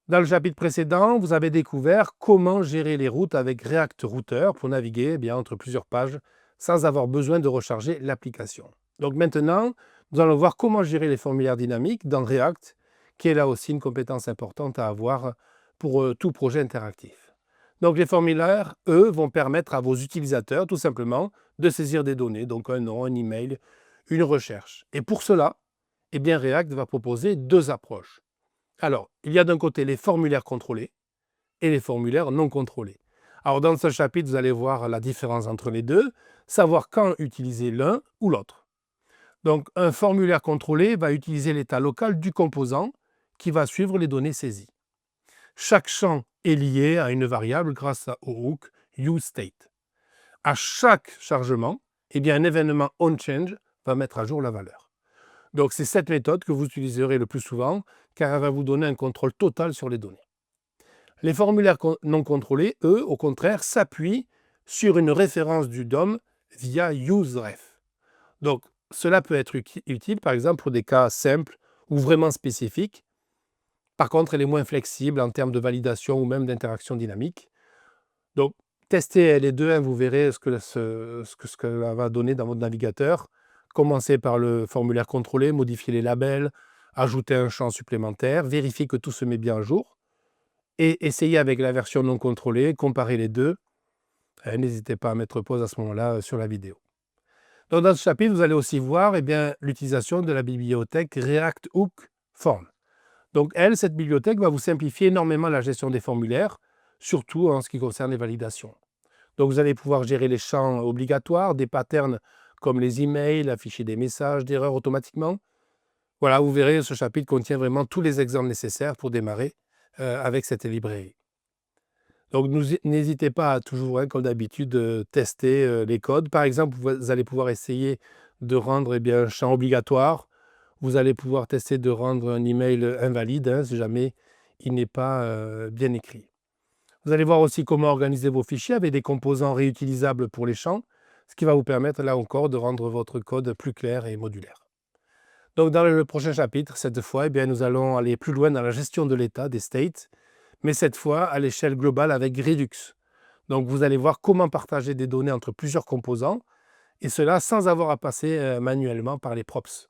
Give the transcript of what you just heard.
Dans le chapitre précédent, vous avez découvert comment gérer les routes avec React Router pour naviguer entre plusieurs pages sans avoir besoin de recharger l'application. Donc maintenant, nous allons voir comment gérer les formulaires dynamiques dans React, qui est là aussi une compétence importante à avoir pour tout projet interactif. Donc les formulaires, eux, vont permettre à vos utilisateurs tout simplement de saisir des données, donc un nom, un email, une recherche. Et pour cela, React va proposer deux approches. Alors, il y a d'un côté les formulaires contrôlés et les formulaires non contrôlés. Alors, dans ce chapitre, vous allez voir la différence entre les deux, savoir quand utiliser l'un ou l'autre. Donc, un formulaire contrôlé va utiliser l'état local du composant qui va suivre les données saisies. Chaque champ est lié à une variable grâce au hook useState. À chaque chargement, un événement onChange va mettre à jour la valeur. Donc, c'est cette méthode que vous utiliserez le plus souvent, car elle va vous donner un contrôle total sur les données. Les formulaires non contrôlés, eux, au contraire, s'appuient sur une référence du DOM via useRef. Donc, cela peut être utile, par exemple, pour des cas simples ou vraiment spécifiques. Par contre, elle est moins flexible en termes de validation ou même d'interaction dynamique. Donc, testez les deux, vous verrez ce que ça va donner dans votre navigateur. Commencez par le formulaire contrôlé, modifiez les labels, ajoutez un champ supplémentaire, vérifiez que tout se met bien à jour et essayez avec la version non contrôlée, comparez les deux. N'hésitez pas à mettre pause à ce moment-là sur la vidéo. Donc, dans ce chapitre, vous allez aussi voir l'utilisation de la bibliothèque React Hook Form. Donc, cette bibliothèque va vous simplifier énormément la gestion des formulaires, surtout en ce qui concerne les validations. Donc, vous allez pouvoir gérer les champs obligatoires, des patterns comme les emails, afficher des messages d'erreur automatiquement. Voilà, vous verrez, ce chapitre contient vraiment tous les exemples nécessaires pour démarrer avec cette librairie. Donc, n'hésitez pas à toujours, comme d'habitude, tester les codes. Par exemple, vous allez pouvoir essayer de rendre un champ obligatoire. Vous allez pouvoir tester de rendre un email invalide si jamais il n'est pas bien écrit. Vous allez voir aussi comment organiser vos fichiers avec des composants réutilisables pour les champs, ce qui va vous permettre, là encore, de rendre votre code plus clair et modulaire. Donc, dans le prochain chapitre, cette fois, nous allons aller plus loin dans la gestion de l'état, des states, mais cette fois à l'échelle globale avec Redux. Donc, vous allez voir comment partager des données entre plusieurs composants, et cela sans avoir à passer manuellement par les props.